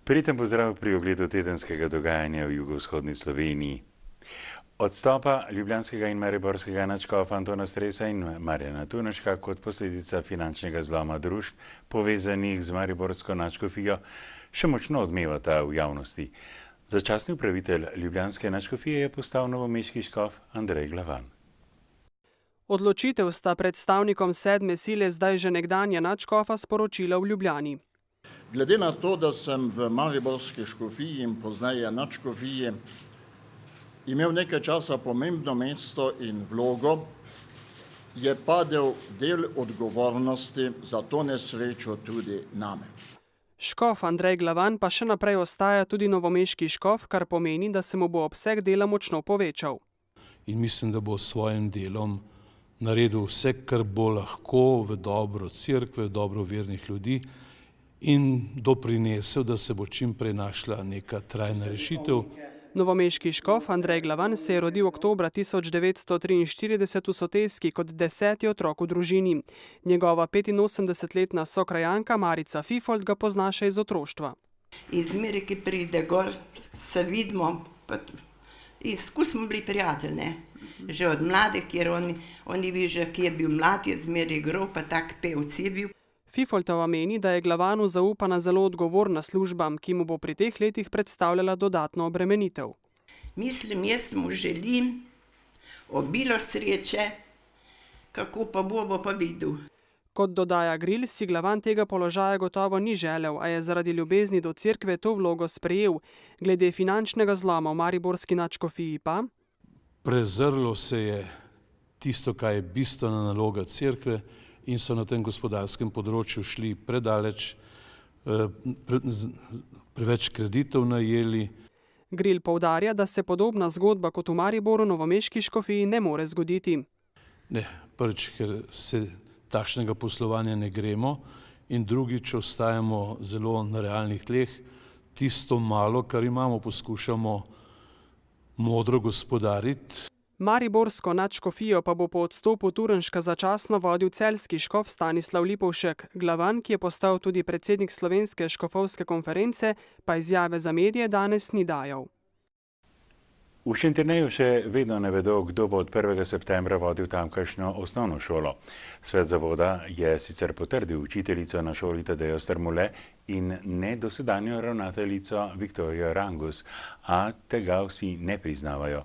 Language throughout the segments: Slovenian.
Prijeten pozdrav pri ogledu tedenskega dogajanja v jugovzhodni Sloveniji. Odstopa ljubljanskega in mariborskega nadškofa Antona Stresa in Marjana Tunoška kot posledica finančnega zloma družb, povezanih z mariborsko nadškofijo, še močno odmevata v javnosti. Začasni upravitelj ljubljanske nadškofije je postal novomeški škof Andrej Glavan. Odločitev sta predstavnikom sedme sile zdaj že nekdanja nadškofa sporočila v Ljubljani. Glede na to, da sem v mariborski škofiji in pozneje nadškofiji imel nekaj časa pomembno mesto in vlogo, je padel del odgovornosti za to nesrečo tudi name. Škof Andrej Glavan pa še naprej ostaja tudi novomeški škof, kar pomeni, da se mu bo obseg dela močno povečal. In mislim, da bo s svojim delom naredil vse, kar bo lahko v dobro cerkve, v dobro vernih ljudi in doprinesel, da se bo čim prej našla neka trajna rešitev. Novomeški škof Andrej Glavan se je rodil oktobra 1943 v Soteski kot 10. otrok v družini. Njegova 85-letna sokrajanka Marica Fifold ga pozna še iz otroštva. Izmeri, ki pride gor, se vidimo, ko smo bili prijatelji, že od mladih, kjer oni viže, ki je bil mlad, je zmeri igral, pa tak pevc je bil. Fifoltova meni, da je Glavanu zaupana zelo odgovorna služba, ki mu bo pri teh letih predstavljala dodatno obremenitev. Mislim, jaz mu želim obilo sreče, kako pa bo pa videl. Kot dodaja Gril, si Glavan tega položaja gotovo ni želel, a je zaradi ljubezni do cerkve to vlogo sprejel. Glede finančnega zloma v mariborski nadškofiji pa prezrlo se je tisto, kaj je bistvena naloga cerkve, in so na tem gospodarskem področju šli predaleč, preveč kreditov najeli. Gril poudarja, da se podobna zgodba kot v Mariboru novomeški škofiji ne more zgoditi. Ne, prvič, ker se takšnega poslovanja ne gremo, in drugič ostajamo zelo na realnih tleh. Tisto malo, kar imamo, poskušamo modro gospodariti. Mariborsko nadškofijo pa bo po odstopu Turnška začasno vodil celjski škof Stanislav Lipovšek. Glavan, ki je postal tudi predsednik Slovenske škofovske konference, pa izjave za medije danes ni dajal. V Šentjerneju še vedno ne vedo, kdo bo od 1. septembra vodil tamkajšnjo osnovno šolo. Svet zavoda je sicer potrdil učiteljico na šoli Tadejo Strmole in ne dosedanjo ravnateljico Viktorijo Rangus, a tega vsi ne priznavajo.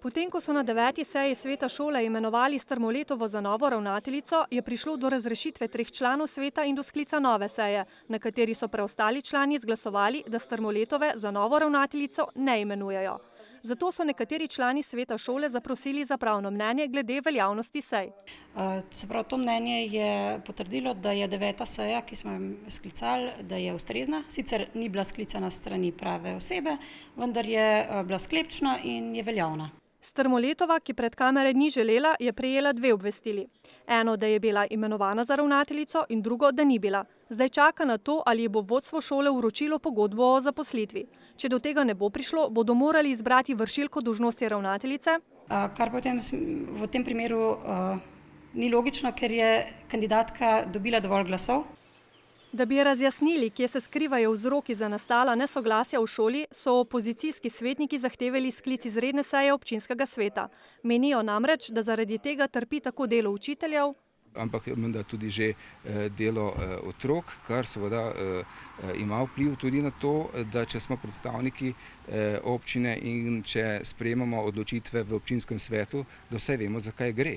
Potem, ko so na 9. seji sveta šole imenovali Strmoletovo za novo ravnateljico, je prišlo do razrešitve 3 članov sveta in do sklica nove seje, na kateri so preostali člani izglasovali, da Strmoletove za novo ravnateljico ne imenujejo. Zato so nekateri člani sveta šole zaprosili za pravno mnenje glede veljavnosti sej. Se pravi, to mnenje je potrdilo, da je 9. seja, ki smo jo sklicali, da je ustrezna. Sicer ni bila sklicana strani prave osebe, vendar je bila sklepčna in je veljavna. Strmoletova, ki pred kamere ni želela, je prejela 2 obvestili. Eno, da je bila imenovana za ravnateljico, in drugo, da ni bila. Zdaj čaka na to, ali ji bo vodstvo šole vročilo pogodbo o zaposlitvi. Če do tega ne bo prišlo, bodo morali izbrati vršilko dolžnosti ravnateljice. Kar potem v tem primeru ni logično, ker je kandidatka dobila dovolj glasov. Da bi razjasnili, kje se skrivajo vzroki za nastala nesoglasja v šoli, so opozicijski svetniki zahtevali sklic izredne seje občinskega sveta. Menijo namreč, da zaradi tega trpi tako delo učiteljev, ampak menda tudi že delo otrok, kar seveda ima vpliv tudi na to, da če smo predstavniki občine in če sprejemamo odločitve v občinskem svetu, da vse vemo, zakaj gre.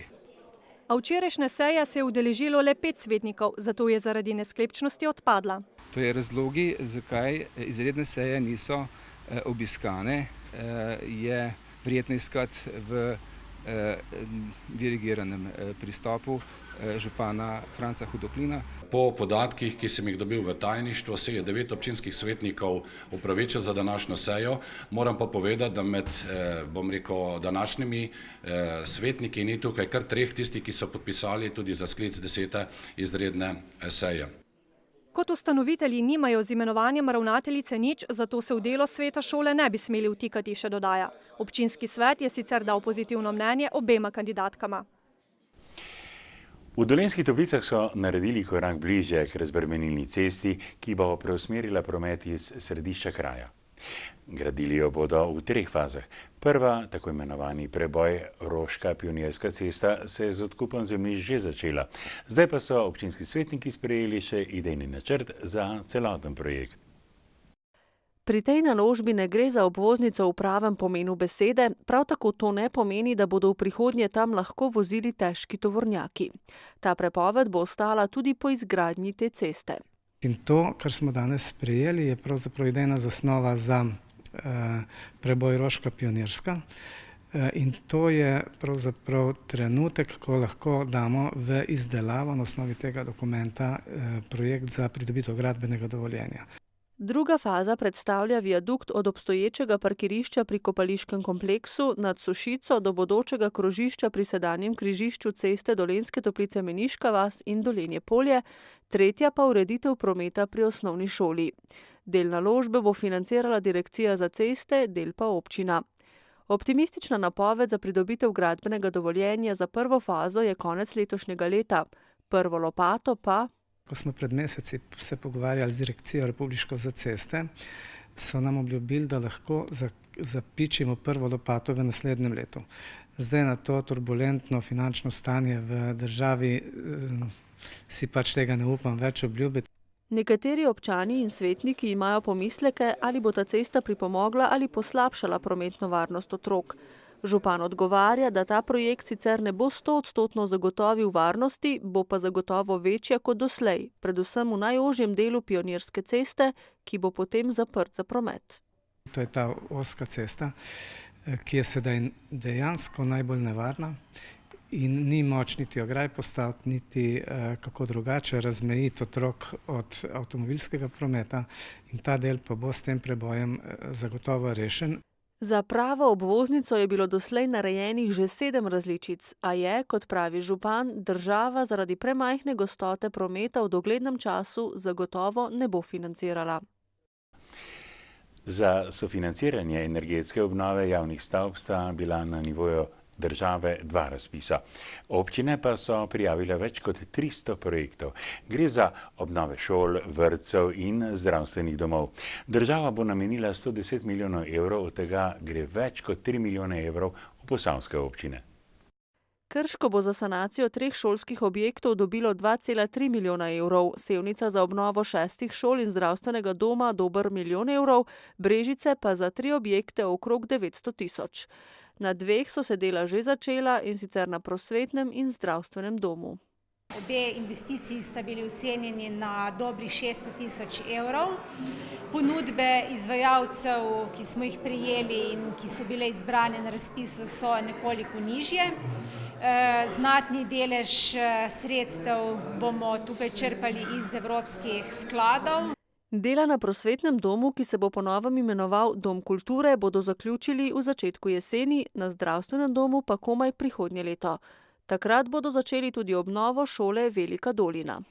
A včerajšnje seje se je udeležilo le 5 svetnikov, zato je zaradi nesklepčnosti odpadla. To je razlogi, zakaj izredne seje niso obiskane, je verjetno iskati v dirigiranem pristopu župana Franca Hudoklina. Po podatkih, ki sem jih dobil v tajništvu, se je 9 občinskih svetnikov upravičilo za današnjo sejo. Moram pa povedati, da med, današnjimi svetniki ni tukaj kar 3 tisti, ki so podpisali tudi za sklic 10. izredne seje. Kot ustanovitelji nimajo z imenovanjem ravnateljice nič, zato se v delo sveta šole ne bi smeli vtikati, še dodaja. Občinski svet je sicer dal pozitivno mnenje obema kandidatkama. V Dolenjskih Toplicah so naredili korak bližje k razbremenilni cesti, ki bo preusmerila promet iz središča kraja. Gradili jo bodo v 3 fazah. Prva, tako imenovani preboj Roška pionirska cesta, se je z odkupom zemljišč že začela. Zdaj pa so občinski svetniki sprejeli še idejni načrt za celoten projekt. Pri tej naložbi ne gre za obvoznico v pravem pomenu besede, prav tako to ne pomeni, da bodo v prihodnje tam lahko vozili težki tovornjaki. Ta prepoved bo ostala tudi po izgradnji te ceste. In to, kar smo danes sprejeli, je pravzaprav idejna zasnova za preboj Roška pionirska. In to je pravzaprav trenutek, ko lahko damo v izdelavo na osnovi tega dokumenta projekt za pridobitev gradbenega dovoljenja. Druga faza predstavlja viadukt od obstoječega parkirišča pri kopališkem kompleksu nad Sušico do bodočega krožišča pri sedanjem križišču ceste Dolenjske Toplice-Meniška vas in Dolenje Polje, tretja pa ureditev prometa pri osnovni šoli. Del naložbe bo financirala Direkcija za ceste, del pa občina. Optimistična napoved za pridobitev gradbenega dovoljenja za prvo fazo je konec letošnjega leta, prvo lopato pa... Ko smo pred meseci se pogovarjali z Direkcijo Republiško za ceste, so nam obljubili, da lahko zapičimo prvo lopato v naslednjem letu. Zdaj na to turbulentno finančno stanje v državi si pač tega ne upam več obljubiti. Nekateri občani in svetniki imajo pomisleke, ali bo ta cesta pripomogla ali poslabšala prometno varnost otrok. Župan odgovarja, da ta projekt sicer ne bo 100% zagotovil varnosti, bo pa zagotovo večja kot doslej, predvsem v najožjem delu Pionirske ceste, ki bo potem zaprt za promet. To je ta ozka cesta, ki je sedaj dejansko najbolj nevarna in ni moč niti ograj postaviti, niti kako drugače razmejiti otrok od avtomobilskega prometa in ta del pa bo s tem prebojem zagotovo rešen. Za pravo obvoznico je bilo doslej narejenih že 7 različic, a je, kot pravi župan, država zaradi premajhne gostote prometa v doglednem času zagotovo ne bo financirala. Za sofinanciranje energetske obnove javnih stavb sta bila na nivoju države 2 razpisa. Občine pa so prijavile več kot 300 projektov. Gre za obnove šol, vrtcev in zdravstvenih domov. Država bo namenila 110 milijonov evrov, od tega gre več kot 3 milijone evrov v posavske občine. Krško bo za sanacijo 3 šolskih objektov dobilo 2,3 milijona evrov, Sevnica za obnovo 6 šol in zdravstvenega doma dober 1 milijon evrov, Brežice pa za 3 objekte okrog 900 tisoč. Na 2 so se dela že začela, in sicer na prosvetnem in zdravstvenem domu. Obe investiciji sta bili ocenjeni na dobrih 600 tisoč evrov. Ponudbe izvajalcev, ki smo jih prejeli in ki so bile izbrane na razpisu, so nekoliko nižje. Znatni delež sredstev bomo tukaj črpali iz evropskih skladov. Dela na prosvetnem domu, ki se bo po novem imenoval Dom kulture, bodo zaključili v začetku jeseni, na zdravstvenem domu pa komaj prihodnje leto. Takrat bodo začeli tudi obnovo šole Velika Dolina.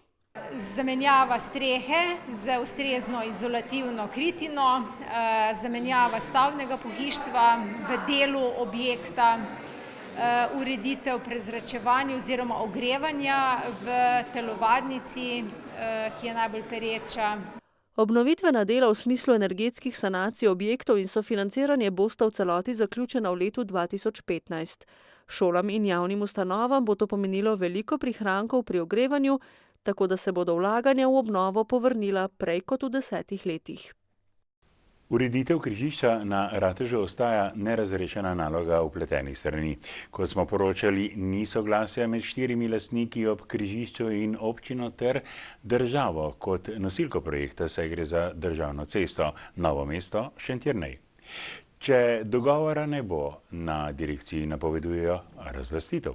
Zamenjava strehe z ustrezno izolativno kritino, zamenjava stavbnega pohištva v delu objekta, ureditev prezračevanja oziroma ogrevanja v telovadnici, ki je najbolj pereča. Obnovitvena dela v smislu energetskih sanacij objektov in sofinanciranje bosta v celoti zaključena v letu 2015. Šolam in javnim ustanovam bo to pomenilo veliko prihrankov pri ogrevanju, tako da se bodo vlaganja v obnovo povrnila prej kot v 10 letih. Ureditev križišča na Ratežu ostaja nerazrešena naloga vpletenih strani. Kot smo poročali, ni soglasja med 4 lastniki ob križišču in občino ter državo kot nosilko projekta, saj gre za državno cesto Novo mesto Šentjernej. Če dogovora ne bo, na direkciji napovedujejo razlastitev.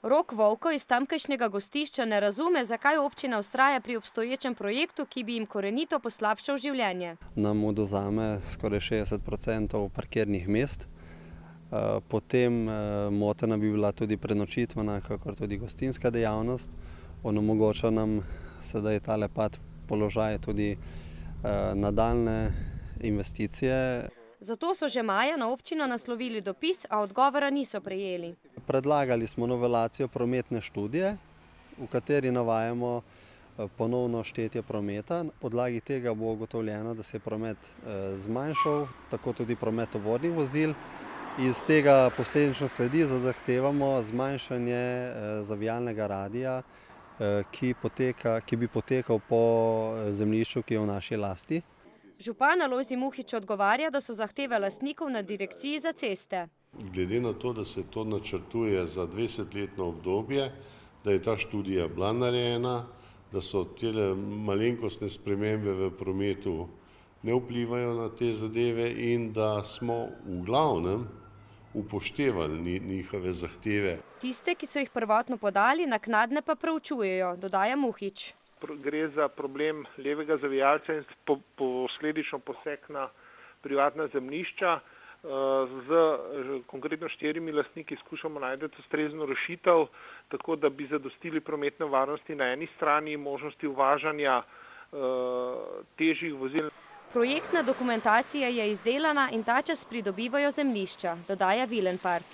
Rok Vovko iz tamkajšnjega gostišča ne razume, zakaj občina vztraja pri obstoječem projektu, ki bi jim korenito poslabšal življenje. Nam odvzame skoraj 60% parkirnih mest, potem motena bi bila tudi prenočitvena, kakor tudi gostinska dejavnost. Onemogoča nam sedaj tale pad položaj tudi nadaljne investicije. Zato so že maja na občino naslovili dopis, a odgovora niso prejeli. Predlagali smo novelacijo prometne študije v kateri navajamo ponovno štetje prometa. Na podlagi tega bo ugotovljeno, da se je promet zmanjšal, tako tudi promet tovornih vozil. Iz tega posledično sledi, da zahtevamo zmanjšanje zavijalnega radija, ki bi potekal po zemljišču, ki je v naši lasti. Župan Alojzij Muhič odgovarja, da so zahteve lastnikov na direkciji za ceste. Glede na to, da se to načrtuje za 20-letno obdobje, da je ta študija bila narejena, da so tele malenkostne spremembe v prometu ne vplivajo na te zadeve in da smo v glavnem upoštevali njihove zahteve. Tiste, ki so jih prvotno podali, naknadne pa preučujejo, dodaja Muhič. Gre za problem levega zavijalca in posledično poseg na privatna zemljišča. Z konkretno 4 lastniki skušamo najti ustrezno rešitev, tako da bi zadostili prometne varnosti na eni strani, možnosti uvažanja težjih vozil. Projektna dokumentacija je izdelana in ta čas pridobivajo zemljišča, dodaja Vilenpart.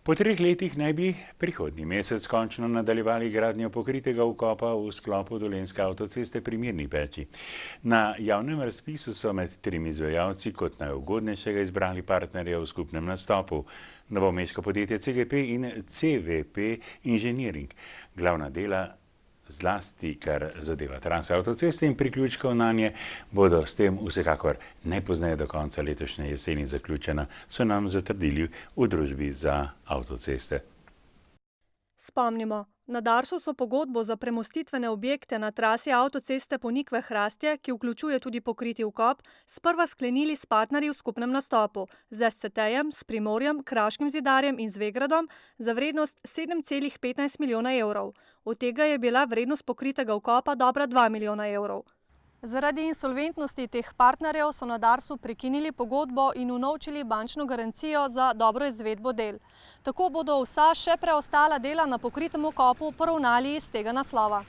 Po 3 letih naj bi prihodnji mesec končno nadaljevali gradnjo pokritega vkopa v sklopu Dolenjske avtoceste pri Mirni Peči. Na javnem razpisu so med 3 izvajalci kot najugodnejšega izbrali partnerja v skupnem nastopu, novomeško podjetje CGP in CVP Engineering. Glavna dela, zlasti kar zadeva trase avtoceste in priključkov nanje, bodo s tem vsekakor najpozneje do konca letošnje jeseni zaključena, so nam zatrdili v družbi za avtoceste. Spomnimo, na Darsu so pogodbo za premostitvene objekte na trasi avtoceste Ponikve-Hrastje, ki vključuje tudi pokriti vkop, sprva sklenili s partnerji v skupnem nastopu, z SCT-jem, s Primorjem, Kraškim zidarjem in z Vegradom za vrednost 7,15 milijona evrov. Od tega je bila vrednost pokritega vkopa dobra 2 milijona evrov. Zaradi insolventnosti teh partnerjev so na Darsu prekinili pogodbo in unovčili bančno garancijo za dobro izvedbo del. Tako bodo vsa še preostala dela na pokritem vkopu poravnali iz tega naslova.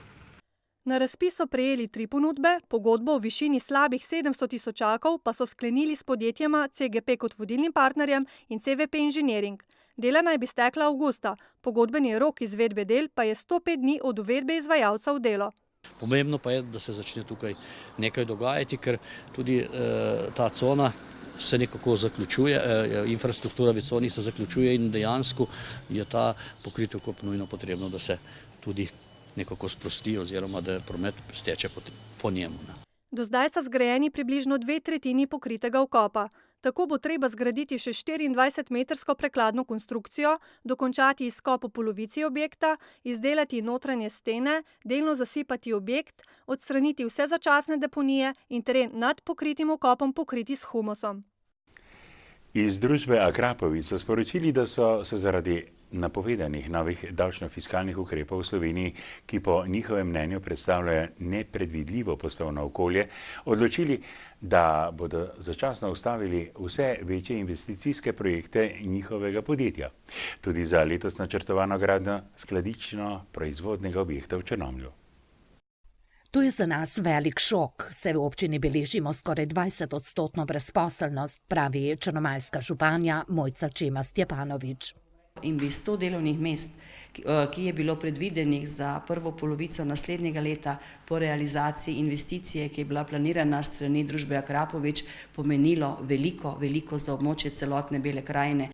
Na razpis so prejeli 3 ponudbe, pogodbo v višini slabih 700 tisočakov pa so sklenili s podjetjema CGP kot vodilnim partnerjem in CVP Engineering. Dela naj bi stekla avgusta, pogodbeni rok izvedbe del pa je 105 dni od uvedbe izvajalca v delo. Pomembno pa je, da se začne tukaj nekaj dogajati, ker tudi ta cona se nekako zaključuje, infrastruktura v coni se zaključuje in dejansko je ta pokritev vkop nujno potrebno, da se tudi nekako sprosti oziroma da promet steče po njemu. Do zdaj sta zgrajeni približno 2/3 pokritega vkopa. Tako bo treba zgraditi še 24-metrsko prekladno konstrukcijo, dokončati izkop v polovici objekta, izdelati notranje stene, delno zasipati objekt, odstraniti vse začasne deponije in teren nad pokritim vkopom pokriti s humusom. Iz družbe Akrapovič so sporočili, da so se zaradi napovedanih novih davčno-fiskalnih ukrepov v Sloveniji, ki po njihovem mnenju predstavljajo nepredvidljivo poslovno okolje, odločili, da bodo začasno ustavili vse večje investicijske projekte njihovega podjetja. Tudi za letos načrtovano gradnjo skladično-proizvodnega objekta v Črnomlju. To je za nas velik šok, saj v občini beležimo skoraj 20% brezposelnost, pravi črnomaljska županja Mojca Čema Stjepanovič. In bi 100 delovnih mest, ki je bilo predvidenih za prvo polovico naslednjega leta po realizaciji investicije, ki je bila planirana strani družbe Akrapovič, pomenilo veliko za območje celotne Bele krajine.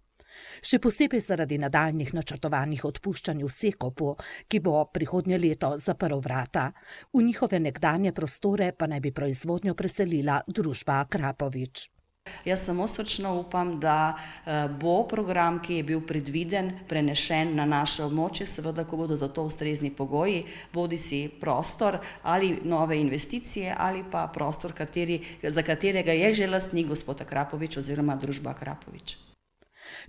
Še posebej zaradi nadaljnjih načrtovanih odpuščanj v Sekopu, ki bo prihodnje leto zaprl vrata. V njihove nekdanje prostore pa naj bi proizvodnjo preselila družba Akrapovič. Jaz samo srčno upam, da bo program, ki je bil predviden, prenešen na naše območje, seveda, ko bodo za to ustrezni pogoji, bodisi prostor ali nove investicije ali pa prostor, za katerega je že lastnik gospod Akrapovič oziroma družba Akrapovič.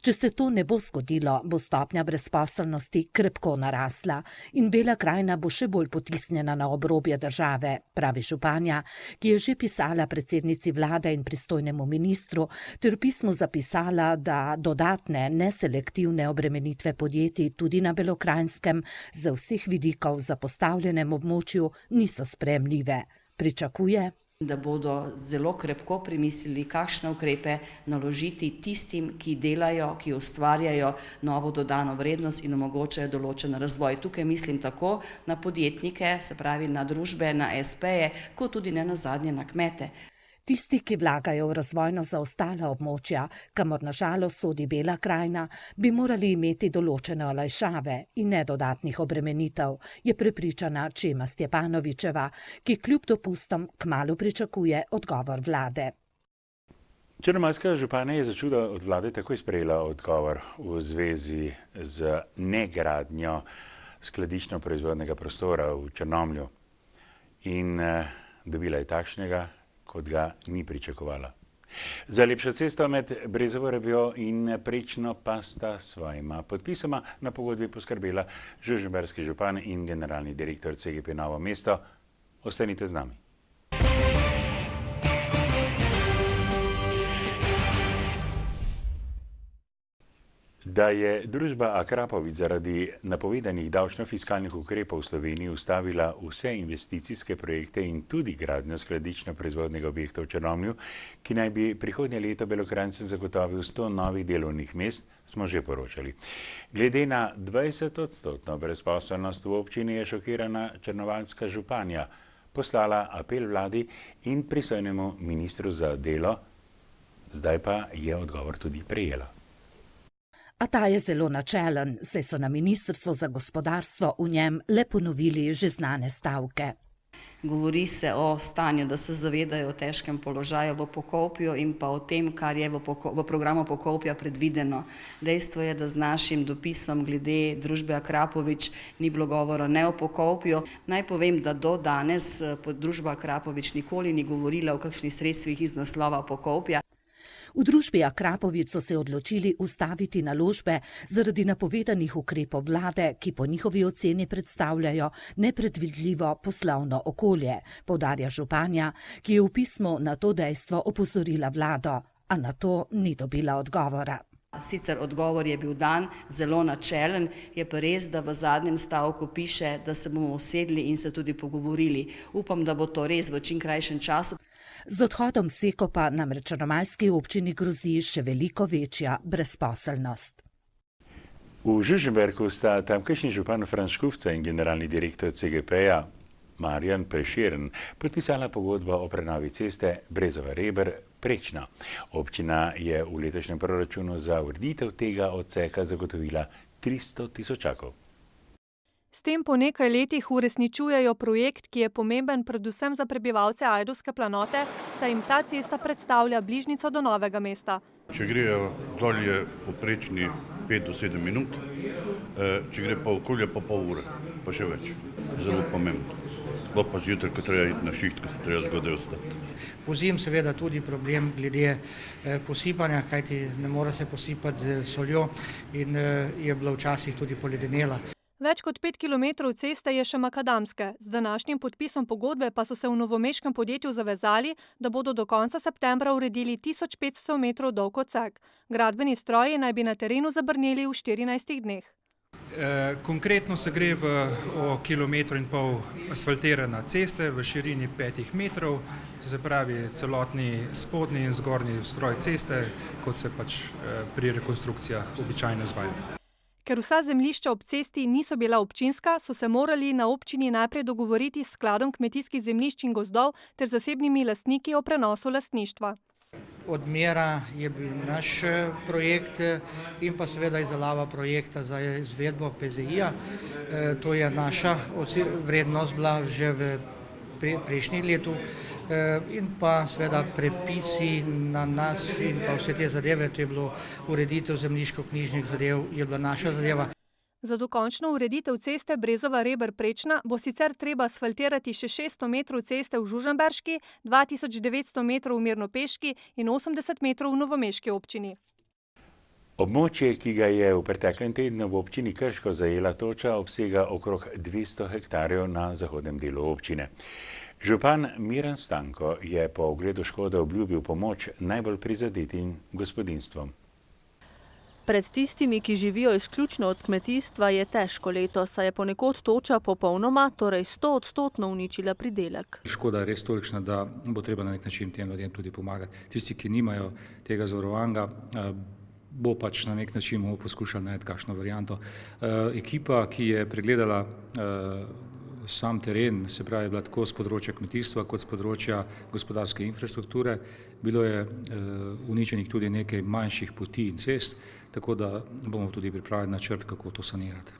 Če se to ne bo zgodilo, bo stopnja brezposelnosti krepko narasla in Bela krajina bo še bolj potisnjena na obrobje države, pravi županja, ki je že pisala predsednici vlade in pristojnemu ministru, ter v pismu zapisala, da dodatne neselektivne obremenitve podjetij tudi na Belokrajnskem z vseh vidikov zapostavljenem območju niso sprejemljive. Pričakuje, Da bodo zelo krepko premislili, kakšne ukrepe naložiti tistim, ki delajo, ki ustvarjajo novo dodano vrednost in omogočajo določen razvoj. Tukaj mislim tako na podjetnike, se pravi na družbe, na SP-je, kot tudi ne nazadnje na kmete. Tisti, ki vlagajo v razvojno zaostala območja, kamor na žalost sodi Bela krajina, bi morali imeti določene olajšave in ne dodatnih obremenitev, je prepričana Čema Stjepanovičeva, ki kljub dopustom kmalu pričakuje odgovor vlade. Črnomaljska županja je začuda od vlade takoj sprejela odgovor v zvezi z negradnjo skladiščno-proizvodnega prostora v Črnomlju in dobila je takšnega, kot ga ni pričakovala. Za lepšo cesto med Brezovo Rebjo in Prečno pa sta svojima podpisoma na pogodbi poskrbela žužemberski župan in generalni direktor CGP Novo mesto. Ostanite z nami. Da je družba Akrapovič zaradi napovedanih davčno-fiskalnih ukrepov v Sloveniji ustavila vse investicijske projekte in tudi gradnjo skladiščno-proizvodnega objekta v Črnomlju, ki naj bi prihodnje leto Belokranjcem zagotovil 100 novih delovnih mest, smo že poročali. Glede na 20% brezposelnost v občini je šokirana črnomaljska županja poslala apel vladi in pristojnemu ministru za delo, zdaj pa je odgovor tudi prejela. A ta je zelo načelen, saj so na Ministrstvu za gospodarstvo v njem le ponovili že znane stavke. Govori se o stanju, da se zavedajo o težkem položaju v Pokolpju in pa o tem, kar je v programu Pokolpja predvideno. Dejstvo je, da z našim dopisom glede družbe Akrapovič ni bilo govora ne o Pokolpju. Naj povem, da do danes družba Akrapovič nikoli ni govorila o kakšnih sredstvih iz naslova Pokolpja. V družbi Akrapovič so se odločili ustaviti naložbe zaradi napovedanih ukrepov vlade, ki po njihovi oceni predstavljajo nepredvidljivo poslovno okolje, poudarja županja, ki je v pismu na to dejstvo opozorila vlado, a na to ni dobila odgovora. Sicer odgovor je bil dan, zelo načelen, je pa res, da v zadnjem stavku piše, da se bomo usedli in se tudi pogovorili. Upam, da bo to res v čim krajšem času. Z odhodom Sekopa namreč črnomaljski občini grozi še veliko večja brezposelnost. V Žužemberku sta tamkajšnji župan Franc Škufca in generalni direktor CGP-ja Marjan Prešeren podpisala pogodbo o prenovi ceste Brezova Reber Prečna. Občina je v letošnjem proračunu za ureditev tega odseka zagotovila 300 tisočakov. S tem po nekaj letih uresničujejo projekt, ki je pomemben predvsem za prebivalce Ajdovske planote, saj jim ta cesta predstavlja bližnjico do Novega mesta. Če grejo dol je po Prečni 5 do 7 minut, če gre pa okolje pa pol ure, pa še več. Zelo pomembno. Sploh pa zjutraj, ko treba iti na šiht, ko se treba zgodaj ostati. Pozim seveda tudi problem glede posipanja, kajti ne more se posipati z soljo in je bila včasih tudi poledenela. Več kot 5 kilometrov ceste je še makadamske. Z današnjim podpisom pogodbe pa so se v novomeškem podjetju zavezali, da bodo do konca septembra uredili 1500 metrov dolg odsek. Gradbeni stroji naj bi na terenu zabrneli v 14 dneh. Konkretno se gre o 1,5 km asfaltirane ceste v širini 5 metrov, to se pravi celotni spodnji in zgornji stroj ceste, kot se pač pri rekonstrukcijah običajno izvaja. Ker vsa zemljišča ob cesti niso bila občinska, so se morali na občini najprej dogovoriti s skladom kmetijskih zemljišč in gozdov ter zasebnimi lastniki o prenosu lastništva. Odmera je bil naš projekt in pa seveda izdelava projekta za izvedbo PZI-ja. To je naša vrednost bila že v prejšnjem letu in pa seveda prepisi na nas in pa vse te zadeve, to je bilo ureditev zemljiško-knjižnih zadev, je bila naša zadeva. Za dokončno ureditev ceste Brezova Reber Prečna bo sicer treba asfaltirati še 600 metrov ceste v Žužemberški, 2900 metrov v Mirnopeški in 80 metrov v Novomeški občini. Območje, ki ga je v preteklem tednu v občini Krško zajela toča, obsega okrog 200 hektarjev na zahodnem delu občine. Župan Miran Stanko je po ogledu škode obljubil pomoč najbolj prizadetim gospodinjstvom. Pred tistimi, ki živijo izključno od kmetijstva, je težko leto, saj je ponekod toča popolnoma, torej 100% uničila pridelek. Škoda je res tolikšna, da bo treba na nek način tem ljudem tudi pomagati. Tisti, ki nimajo tega zavarovanja, bo pač na nek način poskušali najti kakšno varianto. Ekipa, ki je pregledala sam teren, se pravi, je bila tako z področja kmetijstva kot z področja gospodarske infrastrukture, bilo je uničenih tudi nekaj manjših poti in cest, tako da bomo tudi pripravili načrt, kako to sanirati.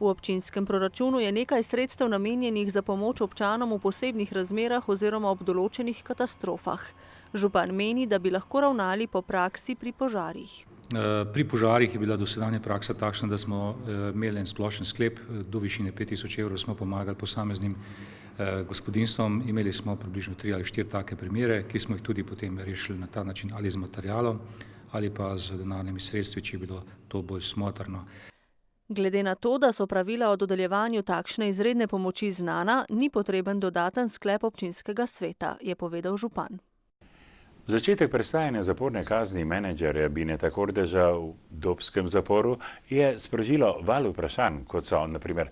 V občinskem proračunu je nekaj sredstev namenjenih za pomoč občanom v posebnih razmerah oziroma ob določenih katastrofah. Župan meni, da bi lahko ravnali po praksi pri požarih. Pri požarih je bila dosedanja praksa takšna, da smo imeli en splošen sklep, do višine 5000 evrov smo pomagali posameznim gospodinjstvom. Imeli smo približno 3 ali 4 take primere, ki smo jih tudi potem rešili na ta način ali z materialom ali pa z denarnimi sredstvi, če je bilo to bolj smotrno. Glede na to, da so pravila o dodeljevanju takšne izredne pomoči znana, ni potreben dodaten sklep občinskega sveta, je povedal župan. Začetek prestajanja zaporne kazni menedžerja Bineta Kordeža v Dobskem zaporu je sprožilo val vprašanj, kot so, naprimer,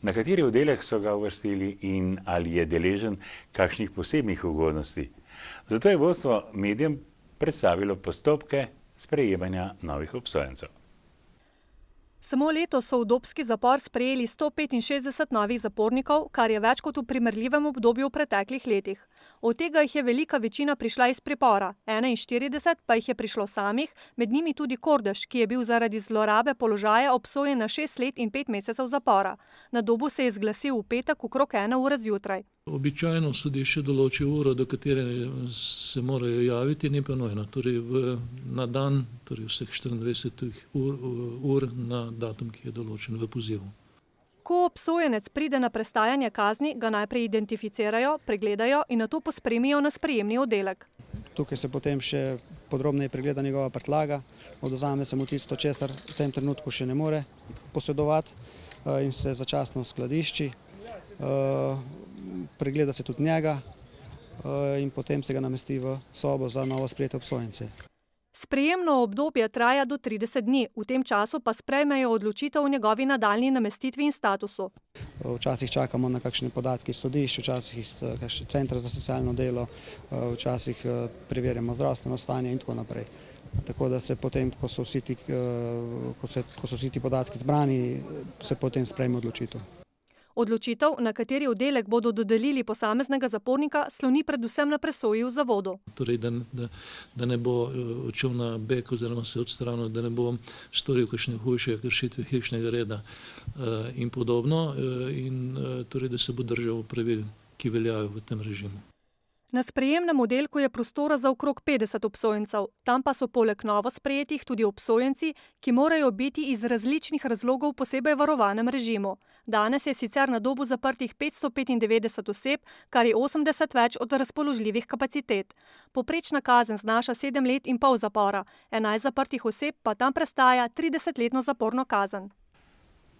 na kateri oddelek so ga uvrstili in ali je deležen kakšnih posebnih ugodnosti. Zato je vodstvo medijem predstavilo postopke sprejemanja novih obsojencev. Samo letos so v Dobski zapor sprejeli 165 novih zapornikov, kar je več kot v primerljivem obdobju v preteklih letih. Od tega jih je velika večina prišla iz pripora, 41 pa jih je prišlo samih, med njimi tudi Kordež, ki je bil zaradi zlorabe položaja obsojen na 6 let in 5 mesecev zapora. Na Dobu se je zglasil v petek okrog 1 ura zjutraj. Običajno sodišče določi uro, do katere se morajo javiti, ni pa nujno. Torej na dan, torej vseh 24 ur na datum, ki je določen v pozivu. Ko obsojenec pride na prestajanje kazni, ga najprej identificirajo, pregledajo in nato pospremijo na sprejemni oddelek. Tukaj se potem še podrobneje pregleda njegova prtljaga, odvzame se mu tisto, česar v tem trenutku še ne more posedovati in se začasno skladišči. Pregleda se tudi njega in potem se ga namesti v sobo za novo sprejete obsojence. Sprejemno obdobje traja do 30 dni, v tem času pa sprejmejo odločitev o njegovi nadaljnji namestitvi in statusu. Včasih čakamo na kakšne podatke iz sodišč, včasih iz centra za socialno delo, včasih preverjamo zdravstveno stanje in tako naprej. Tako da se potem, ko so vsi ti podatki zbrani, se potem sprejme odločitev. Odločitev, na kateri oddelek bodo dodelili posameznega zapornika, sloni predvsem na presoji v zavodu. Torej, da ne bo odšel na beg oziroma se odstranil, da ne bo storil kakšne hujše kršitve hišnega reda in podobno, in torej, da se bo držal pravil, ki veljajo v tem režimu. Na sprejemnem oddelku je prostora za okrog 50 obsojencev, tam pa so poleg novo sprejetih tudi obsojenci, ki morajo biti iz različnih razlogov posebej varovanem režimu. Danes je sicer na Dobu zaprtih 595 oseb, kar je 80 več od razpoložljivih kapacitet. Povprečna kazen znaša 7 let in pol zapora, 11 zaprtih oseb pa tam prestaja 30-letno zaporno kazen.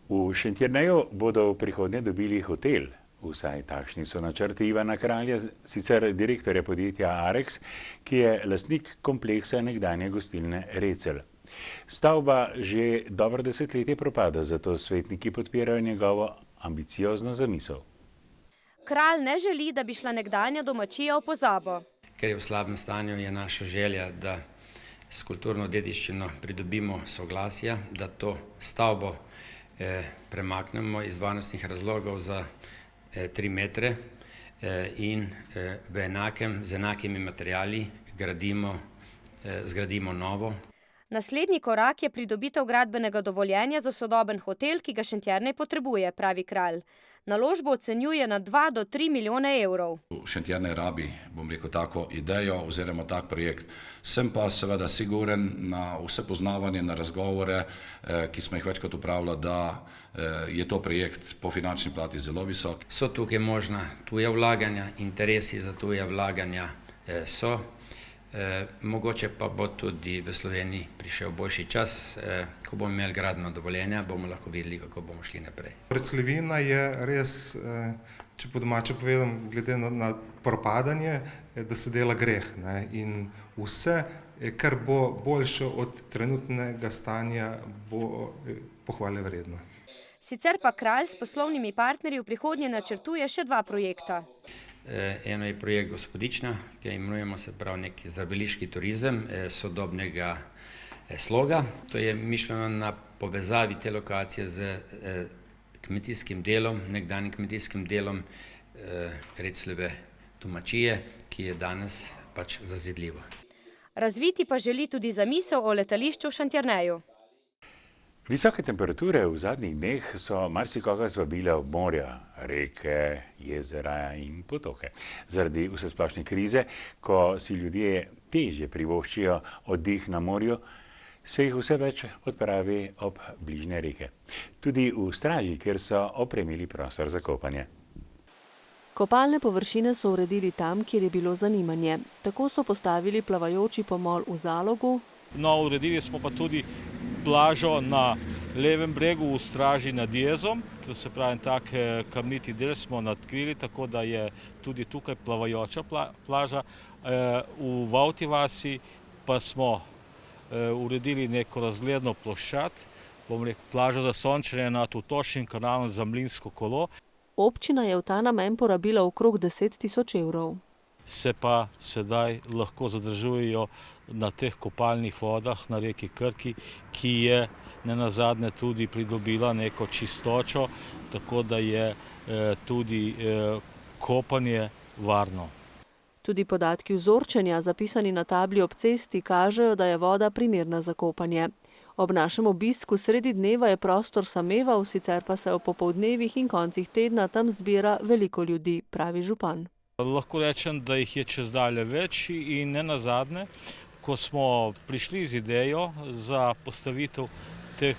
V Šentjerneju bodo v prihodnje dobili hotel. Vsaj takšni so načrti Ivana Kralja, sicer direktorja podjetja Arex, ki je lastnik kompleksa nekdanje gostilne Recelj. Stavba že dobro desetletje propada, zato svetniki podpirajo njegovo ambiciozno zamisel. Kralj ne želi, da bi šla nekdanja domačija v pozabo. Ker je v slabem stanju, je naša želja, da s kulturno dediščino pridobimo soglasja, da to stavbo premaknemo iz varnostnih razlogov za 3 metre in z enakimi materijali zgradimo novo. Naslednji korak je pridobitev gradbenega dovoljenja za sodoben hotel, ki ga Šentjernej potrebuje, pravi Kralj. Naložbo ocenjuje na 2 do 3 milijone evrov. Šentjernej rabi, bom rekel, tako idejo oziroma tak projekt. Sem pa seveda siguren na vse poznavanje, na razgovore, ki smo jih večkrat upravljali, da je to projekt po finančni plati zelo visok. So tukaj možna tuja vlaganja, interesi za tuja vlaganja so. Mogoče pa bo tudi v Sloveniji prišel boljši čas, ko bomo imeli gradbeno dovoljenje, bomo lahko videli, kako bomo šli naprej. Recljevina je res, če po domače povedam, glede na propadanje, da se dela greh. In vse kar bo boljše od trenutnega stanja, bo pohvale vredno. Sicer pa Kralj s poslovnimi partnerji v prihodnje načrtuje še 2 projekta. Eno je projekt Gospodična, ki imenujemo se pravi neki zdraviliški turizem sodobnega sloga. To je mišljeno na povezavi te lokacije z kmetijskim delom, nekdanjim kmetijskim delom Krecljeve domačije, ki je danes pač zazidljivo. Razviti pa želi tudi zamisel o letališču v Šentjerneju. Visoke temperature v zadnjih dneh so marsikoga zvabile ob morja, reke, jezera in potoke. Zaradi vsesplošne krize, ko si ljudje težje privoščijo oddih na morju, se jih vse več odpravi ob bližnje reke. Tudi v Straži, kjer so opremili prostor za kopanje. Kopalne površine so uredili tam, kjer je bilo zanimanje. Tako so postavili plavajoči pomol v Zalogu. No, uredili smo pa tudi plažo na levem bregu v Straži nad jezom, to se pravi tak kamniti del smo nadkrili, tako da je tudi tukaj plavajoča plaža. V Vavti vasi pa smo uredili neko razgledno ploščad, bom rekel plaža za sončenje nad Utošnim kanalom za mlinsko kolo. Občina je v ta namen porabila okrog 10 000 evrov. Se pa sedaj lahko zadržujejo na teh kopalnih vodah na reki Krki, ki je nenazadnje tudi pridobila neko čistočo, tako da je tudi kopanje varno. Tudi podatki vzorčenja, zapisani na tabli ob cesti, kažejo, da je voda primerna za kopanje. Ob našem obisku sredi dneva je prostor sameval, sicer pa se ob popoldnevih in koncih tedna tam zbira veliko ljudi, pravi župan. Lahko rečem, da jih je čezdalje več in nenazadnje, ko smo prišli z idejo za postavitev teh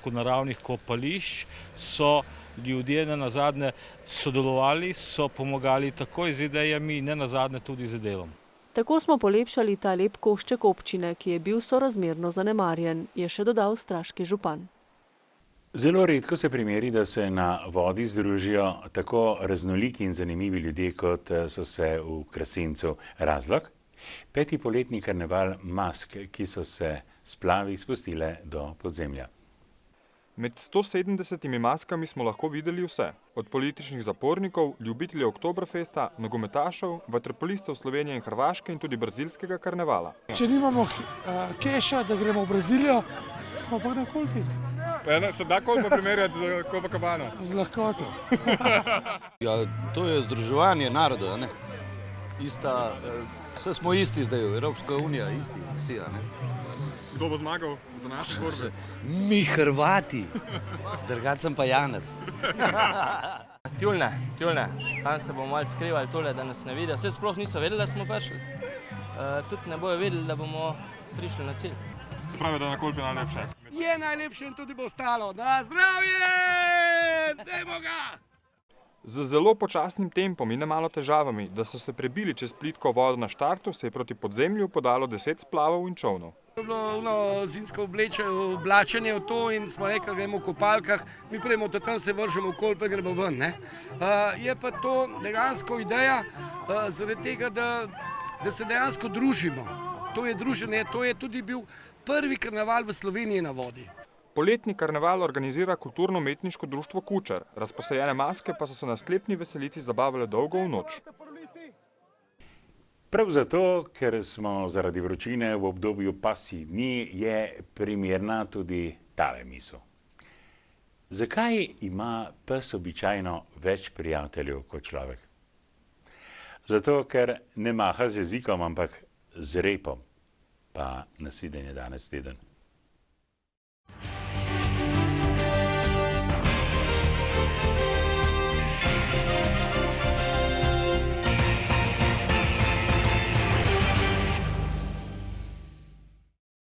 naravnih kopališč, so ljudje nenazadnje sodelovali, so pomagali takoj z idejami in nenazadnje tudi z delom. Tako smo polepšali ta lep košček občine, ki je bil sorazmerno zanemarjen, je še dodal straški župan. Zelo redko se primeri, da se na vodi združijo tako raznoliki in zanimivi ljudje, kot so se v Krasencu. Razlog? 5. poletni karneval mask, ki so se splavi spustile do podzemlja. Med 170 maskami smo lahko videli vse. Od političnih zapornikov, ljubiteljev Oktoberfesta, nogometašev, vaterpolistov Slovenije in Hrvaške in tudi brazilskega karnevala. Če nimamo keša, da gremo v Brazilijo, smo pa na Kolpi. Se da Kolpa primerjati z Copacabano? Z lahkoto. Ja, to je združevanje naroda, ne? Vse smo isti zdaj, Evropska unija, isti, vsi, ne? Kdo bo zmagal v današnji borbi? Mi Hrvati, drugače sem pa Janez. Tjulne, tam se bomo malo skrivali tole, da nas ne vidijo. Vse sploh niso vedeli, da smo prišli. Tudi ne bojo vedeli, da bomo prišli na cilj. Se pravi, da na Kolpi najlepše. Je najlepše in tudi bo ostalo. Na zdravje! Dajmo ga! Z zelo počasnim tempom in nemalo težavami, da so se prebili čez plitko vodo na štartu, se je proti podzemlju podalo 10 splavov in čolnov. To je bilo zimsko oblačenje v to in smo rekli, gremo v kopalkah, mi prejmo to tam, se vržemo v Kolpe, gremo ven. Je pa to dejansko ideja zaradi tega, da se dejansko družimo. To je druženje, to je tudi bil prvi karneval v Sloveniji na vodi. Poletni karneval organizira kulturno-umetniško društvo Kučar, razposajene maske pa so se na sklepni veselici zabavale dolgo v noč. Prav zato, ker smo zaradi vročine v obdobju pasjih dni, je primerna tudi tale misel. Zakaj ima pes običajno več prijateljev kot človek? Zato, ker ne maha z jezikom, ampak z repom. Pa nasvidenje danes teden.